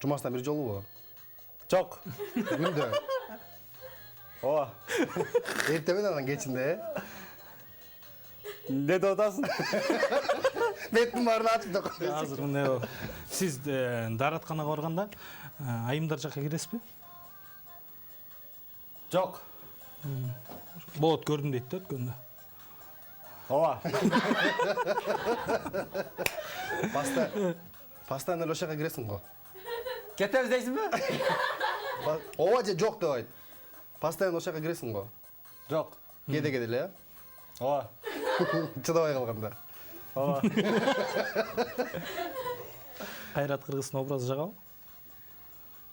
Жумаштан бир жолубу? Жок. Күндө. Ооба. Эртең менен кечинде, э? Не деп атасың? Беттин баарын ачып да коет. Азыр мындай болот. Сиз дааратканага барганда айымдар жакка киресизби? Жок. Болот, көрдүм дейт да өткөндө. Ооба. Постоянно эле ошол жака киресиң го. Кетебиз дейсиңби? Ооба же жок деп айт. Постоянно ошол жака киресиң го. Жок. Кээде эле, э? Ооба. Чыдабай калганда. Ооба. Кайрат Кыргыздын образы жагабы?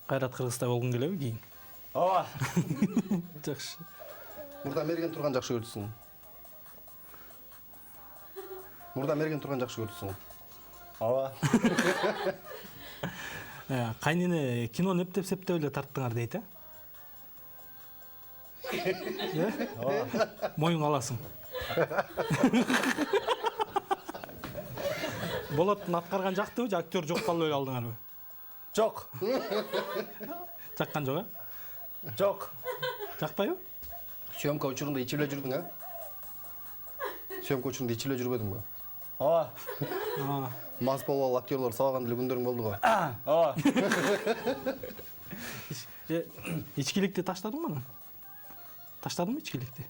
Кайрат Кыргыздай болгуң келеби кийин? Ооба. Жакшы. Мурда мерген турган жакшы көрчүсүң. Мурда мерген турган жакшы көрчүсүң. Ооба. Кайнене кинону эптеп-септеп эле тарттыңар дейт, э? Моюнга аласың. Болоттун аткарган жактыбы же актер жок калып эле алдыңарбы? Жок. Жаккан жок, э? Жок. Жакпайбы? Съемка учурунда ичип эле жүрдүң, э? Съемка учурунда ичип эле жүрбөдүңбү? Ооба. Мас болуп актерлор сабаган деле күндөрүң болду го. Ооба. Ичкиликти таштадыңбы анан? Таштадыңбы ичкиликти?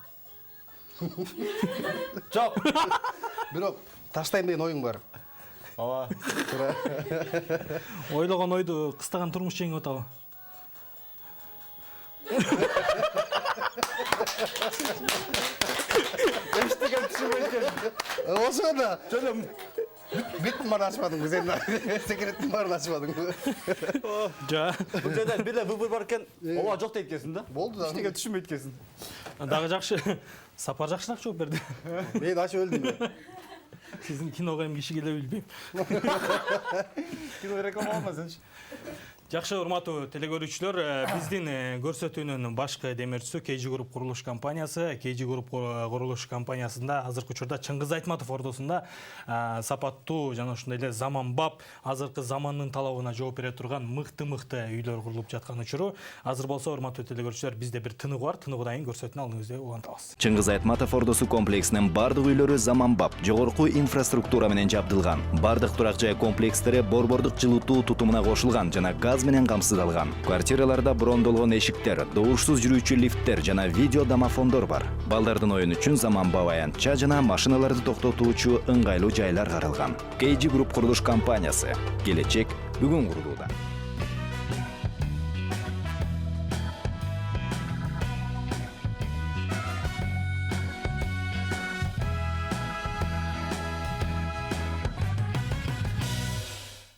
Жок. Бирок таштайм деген оюң бар. Ооба. Ойлогон ойду кыстаган турмуш жеңип атабы? Эчтеке түшүнбөй экен. Ошо да. Жөнөм. Биттин баарын ачпадыңбы сен? Секреттин баарын ачпадыңбы? Жа. Бул жерде бир эле выбор бар экен. Ооба жок дейт экенсиң да. Болду да. Эчтеке түшүнбөйт экенсиң. Дагы жакшы. Сапар жакшыраак жооп берди. Мен ачып өлдүм. Сиздин киного эми киши келе билбейм. Кино реклама алма сенчи. Жакшы, урматтуу телекөрүүчүлөр, биздин көрсөтүүнүн башкы демерчиси KG Group курулуш компаниясы. KG Group курулуш компаниясында азыркы учурда Чыңгыз Айтматов ордосунда сапаттуу жана ошондой эле заманбап, азыркы замандын талабына жооп бере турган мыкты үйлөр курулуп жаткан учуру. Азыр болсо, урматтуу телекөрүүчүлөр, бизде бир тыныгы бар. Тыныгыдан кийин көрсөтүүнү алууңузду улантабыз. Чыңгыз Айтматов ордосу комплексинин бардык үйлөрү заманбап, жогорку инфраструктура менен жабдылган. Бардык турак жай комплекстери борбордук жылытуу тутумуна кошулган жана газ менен камсыздалган. Квартираларда брондолгон эшиктер, добушсуз жүрүүчү лифттер жана видео домофондор бар. Балдардын оюну үчүн заманбап аянтча жана машиналарды токтотуучу ыңгайлуу жайлар каралган. KG Group курулуш компаниясы. Келечек бүгүн курулууда.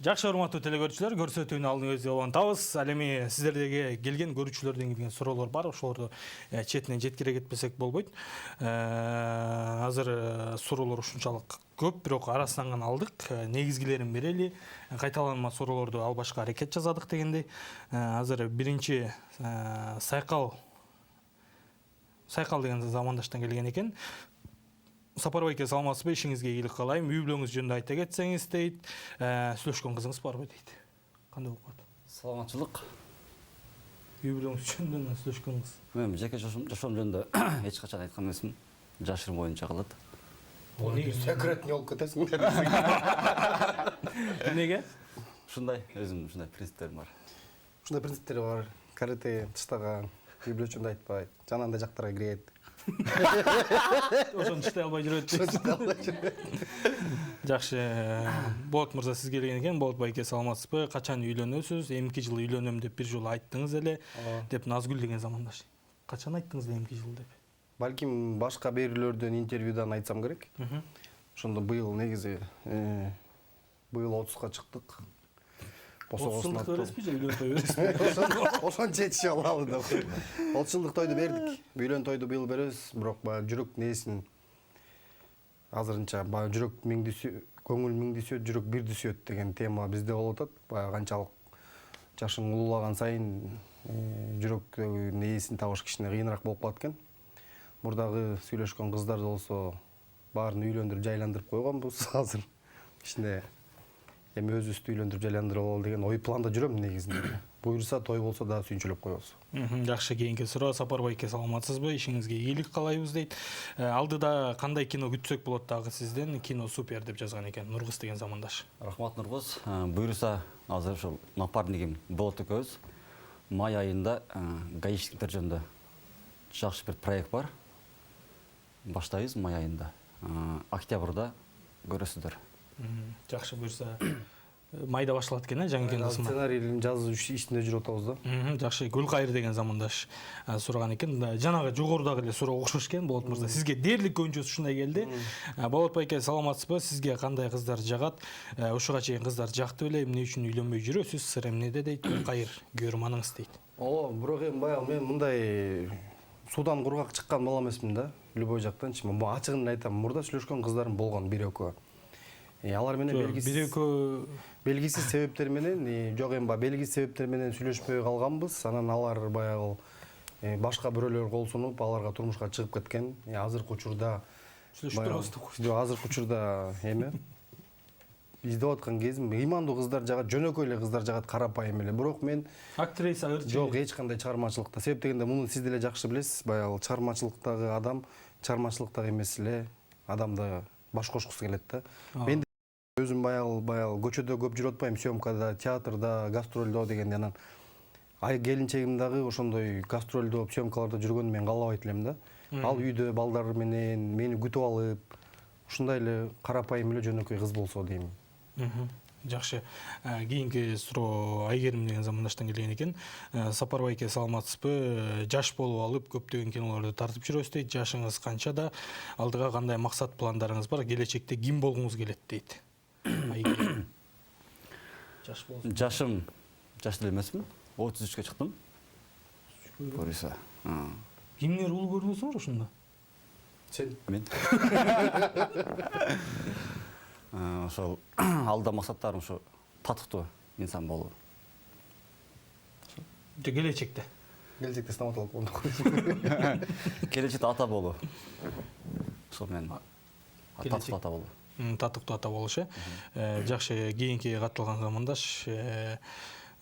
Жакшы, урматтуу телекөрүүчүлөр, көрсөтүүнү алууңузду улантабыз. Ал эми сиздердеги келген көрүүчүлөрдөн келген суроолор бар, ошолорду четинен жеткире кетпесек болбойт. Азыр суроолор ушунчалык көп, бирок арасынан гана алдык. Негизгилерин берели, кайталанма суроолорду албашка аракет жасадык дегендей. Азыр биринчи сайкал деген замандаштан келген экен. Сапарбайке, саламатсызбы, ишиңизге ийгилик каалайм. Үй бүлөңүз жөнүндө айта кетсеңиз дейт. Сүйлөшкөн кызыңыз барбы дейт. Кандай болуп калат? Саламатчылык. Үй бүлөңүз жөнүндө сүйлөшкөн кыз. Мен жеке жашоом жөнүндө эч качан айткан эмесмин. Жашырым боюнча калат. Секретный болуп кетесиң. Эмнеге? Ушундай өзүмдүн ушундай принциптерим бар. Ушундай принциптери бар. Карате тыштаган, үй бүлө жөнүндө айтпайт, жанагындай жактарга кирет. Ошону чытай албай жүрөт. Жакшы, Болот мырза, сиз келген экен. Болот байке, саламатсызбы? Качан үйлөнөсүз? Эмки жыл үйлөнөм деп бир жолу айттыңыз эле, деп Назгүл деген замандаш. Качан айттыңыз эмки жыл деп? Балким башка берүүлөрдөн, интервьюдан айтсам керек. Ошондо быйыл негизи быйыл 30га чыктык. 30 жылдык бересизби же үйлөн той бересизби? Ошон чечип алалы деп. 30 жылдык тойду бердик. Үйлөн тойду быйыл беребиз, бирок баягы жүрөк несин азырынча баягы жүрөк миңди көңүл миңди сүйөт, жүрөк бирди сүйөт деген тема бизде болуп атат. Баягы канчалык жашың улуулаган сайын жүрөктөгү несин табыш кичине кыйыныраак болуп калат экен. Мурдагы сүйлөшкөн кыздар болсо баарын үйлөндүрүп жайландырып койгонбуз азыр. Кичине эми өзүбүздү үйлөндүрүп жайландырып алалы деген ой планда жүрөм негизинде. Буюрса той болсо да сүйүнчүлөп коебуз. Жакшы, кийинки суроо. Сапарбайке, саламатсызбы? Ишиңизге ийгилик каалайбыз дейт. Алдыда кандай кино күтсөк болот дагы сизден? Кино супер деп жазган экен Нургуз деген замандаш. Рахмат, Нургуз. Буюрса азыр ушул напарнигим Болот экөөбүз май айында гаишниктер жөнүндө жакшы бир проект бар. Баштайбыз май айында. Октябрда көрөсүздөр. Жакшы, буюрса майда башталат экен, жаңы киносу. Сценарийин жазуу ишинде жүрүп атабыз да. Жакшы, Гүлкайыр деген замандаш сураган экен. Жанагы жогорудагы эле суроо окшош экен, Болот мырза. Сизге дээрлик көбүнчөсү ушундай келди. Болот байке, саламатсызбы? Сизге кандай кыздар жагат? Ушуга чейин кыздар жакты беле, эмне үчүн үйлөнбөй жүрөсүз? Сыр эмнеде дейт? Гүлкайыр, көрманыңыз дейт. Бирок эми баягы мен мындай суудан кургак чыккан бала эмесмин да. Любой жактанчы. Ачыгын айтам, мурда сүйлөшкөн кыздарым болгон бир-экөө. Алар менен белгисиз себептер менен, жок эми белгисиз себептер менен сүйлөшпөй калганбыз. Анан алар баягы башка бирөөлөр кол сунуп, аларга турмушка чыгып кеткен. Азыркы учурда азыркы учурда эме издеп аткан кезим ыймандуу кыздар жагат, жөнөкөй эле кыздар жагат, карапайым эле. Бирок мен актриса ырчы. Жок, эч кандай чыгармачылыкта. Себеп дегенде муну сиз деле жакшы билесиз. Баягы чыгармачылыктагы адам, чыгармачылыктагы эмес эле адамды баш кошкусу келет да. Мен өзүм баягы көчөдө көп жүрүп атпайм, съемкада, театрда, гастролдо дегенде, анан келинчегим дагы ошондой гастролдо, съемкаларда жүргөндү мен каалабайт элем да. Ал үйдө балдар менен мени күтүп алып, ушундай эле карапайым эле жөнөкөй кыз болсо дейм. Жакшы. Кийинки суроо Айгерим деген замандаштан келген экен. Сапарбайке, саламатсызбы? Жаш болуп алып көптөгөн кинолорду тартып жүрөсүз дейт. Жашыңыз канчада? Алдыга кандай максат пландарыңыз бар? Келечекте ким болгуңуз келет дейт. Айгерим. Жаш болсун. Жашым жаш деле эмесмин. 33-кө чыктым. Буюрса. Кимдер ул көрүнөсүңөр ошондо? Сен? Мен. Ошол алда максаттарым ушу татыктуу инсан болуу. келечекте келечекте стоматолог болду. келечекте ата болуу. Ошол менен татыктуу ата болуу. татыктуу ата болушу. Жакшы, кийинки катталган замандаш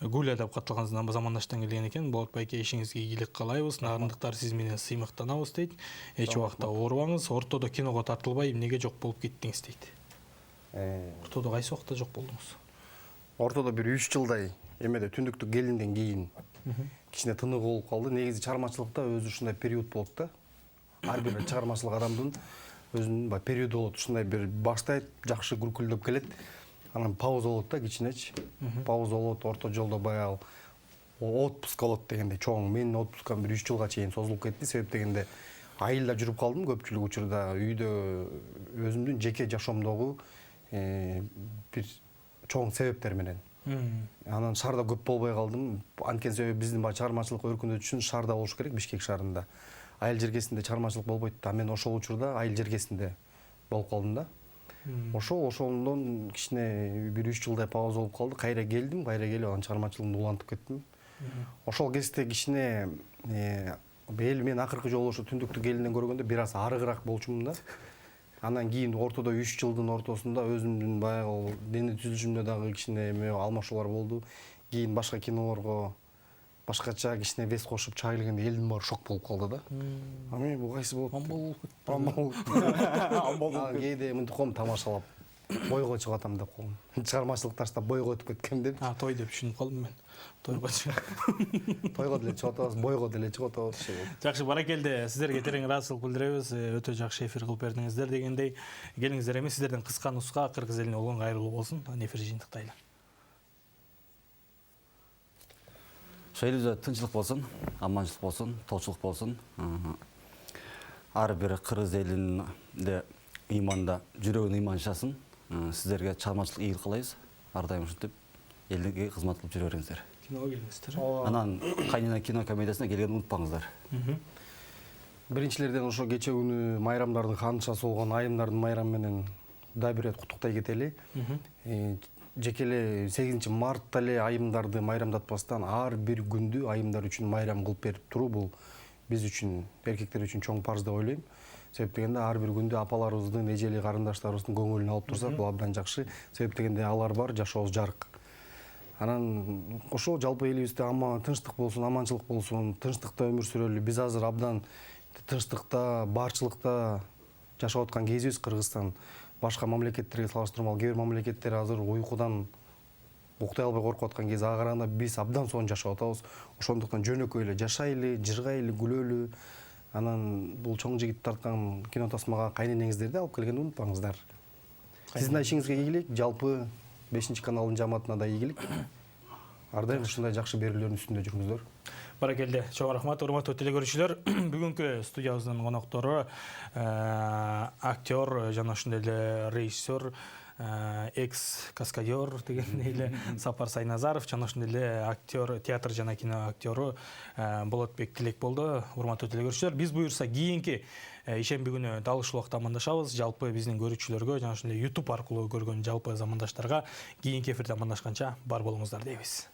Гуля деп катталган замандаштан келген экен. Болот байке, ишиңизге ийгилик каалайбыз. Нарындыктар сиз менен сыймыктанабыз дейт. Эч убакта оорубаңыз. Ортодо киного тартылбай эмнеге жок болуп кеттиңиз дейт. Ортодо кайсы убакта жок болдуңуз? Ортодо бир 3 жылдай эмеде түндүктүк келинден кийин кичине тынык болуп калды. Негизи чыгармачылыкта өзү ушундай период болот да. Ар бир чыгармачылык адамдын өзүнүн периоду болот. Ушундай бир баштайт, жакшы күркүлдөп келет. Анан пауза болот да, кичинечи. Пауза болот, орто жолдо баягы отпуск болот дегенде чоң. Менин отпускам бир 3 жылга чейин созулуп кетти. Себеп дегенде айылда жүрүп калдым көпчүлүк учурда. Үйдө өзүмдүн жеке жашоомдогу бир чоң себептер менен. Анан шаарда көп болбой калдым. Анткени себеби биздин баягы чыгармачылык өркүндөтүш үчүн шаарда болуш керек, Бишкек шаарында. Айыл жергесинде чыгармачылык болбойт да. Мен ошол учурда айыл жергесинде болуп калдым да. Ошондон кичине бир 3 жылдай пауза болуп калды. Кайра келдим, келип анан чыгармачылыгымды улантып кеттим. Ошол кезде кичине мен акыркы жолу ошо түндүктүк келинден көргөндө бир аз арыгыраак болчумун да. Анан кийин ортодо 3 жылдын ортосунда өзүмдүн баягы дене түзүлүшүмдө дагы кичине алмашуулар болду. Кийин башка кинолорго башкача кичине вес кошуп чыга келгенде элдин баары шок болуп калды да. Ами бул кайсы болот? Амбал. Кээде мынтип коем тамашалап бойго чыгып атам деп коем. Чыгармачылык таштап бойго өтүп кеткем деп. Той деп түшүнүп калдым мен. Тойго чыгып. Тойго деле чыгып атабыз, бойго деле чыгып атабыз. Жакшы, баракелде, сиздерге терең ыраазычылык билдиребиз. Өтө жакшы эфир кылып бердиңиздер дегендей. Келиңиздер эми сиздерден кыска нуска кыргыз элине болгон кайрылуу болсун. Анан эфир жыйынтыктайлы. Ошо элибизде тынчылык болсун, аманчылык болсун, толчулук болсун. Ар бир кыргыз элинде ыйманда жүрөгүн ыйманчасын. Сиздерге чыгармачылык ийгилик каалайбыз. Ар дайым ушинтип элге кызмат кылып жүрө бериңиздер. Киного келиңиздер. Анан кайнана кино комедиясына келгенди унутпаңыздар. Биринчилерден ошо кече күнү майрамдардын ханышасы болгон айымдардын майрамы менен да бир рет куттуктай кетели. Жеке эле 8 мартта эле айымдарды майрамдатпастан ар бир күндү айымдар үчүн майрам кылып берип туруу бул биз үчүн, эркектер үчүн чоң парыз деп ойлойм. Себеп дегенде ар бир күндү апаларыбыздын, эжели карындаштарыбыздын көңүлүн алып турсак, бул абдан жакшы. Себеп дегенде алар бар, жашообуз жарык. Анан ошол жалпы элибизде тынчтык болсун, аманчылык болсун, тынчтыкта өмүр сүрөлү. Биз азыр абдан тынчтыкта, барчылыкта жашап аткан кезибиз Кыргызстан. Башка мамлекеттерге салыштырмалуу кээ бир мамлекеттер азыр уйкудан уктай албай коркуп аткан кез, ага караганда биз абдан сонун жашап атабыз. Ошондуктан жөнөкөй эле жашайлы, жыргайлы, күлөлү. Анан бул чоң жигит тарткан кино тасмага кайненеңиздерди алып келгенди унутпаңыздар. Сиздин ишиңизге ийгилик, жалпы 5-каналдын жамаатына да ийгилик. Ар дайым ушундай жакшы берүүлөрдүн үстүндө жүрүңүздөр. Баракелде, чоң рахмат, урматтуу телекөрүүчүлөр. Бүгүнкү студиябыздын коноктору актер жана ошондой эле режиссер, экс-каскадер дегендей эле Сапар Сайназаров жана ошондой эле актер, театр жана кино актеру Болотбек Тилек болду. Урматтуу телекөрүүчүлөр, биз буюрса кийинки ишемби күнү далыш убакта амандашабыз. Жалпы биздин көрүүчүлөргө жана ошондой YouTube аркылуу көргөн жалпы замандаштарга кийинки эфирде амандашканча бар болуңуздар дейбиз.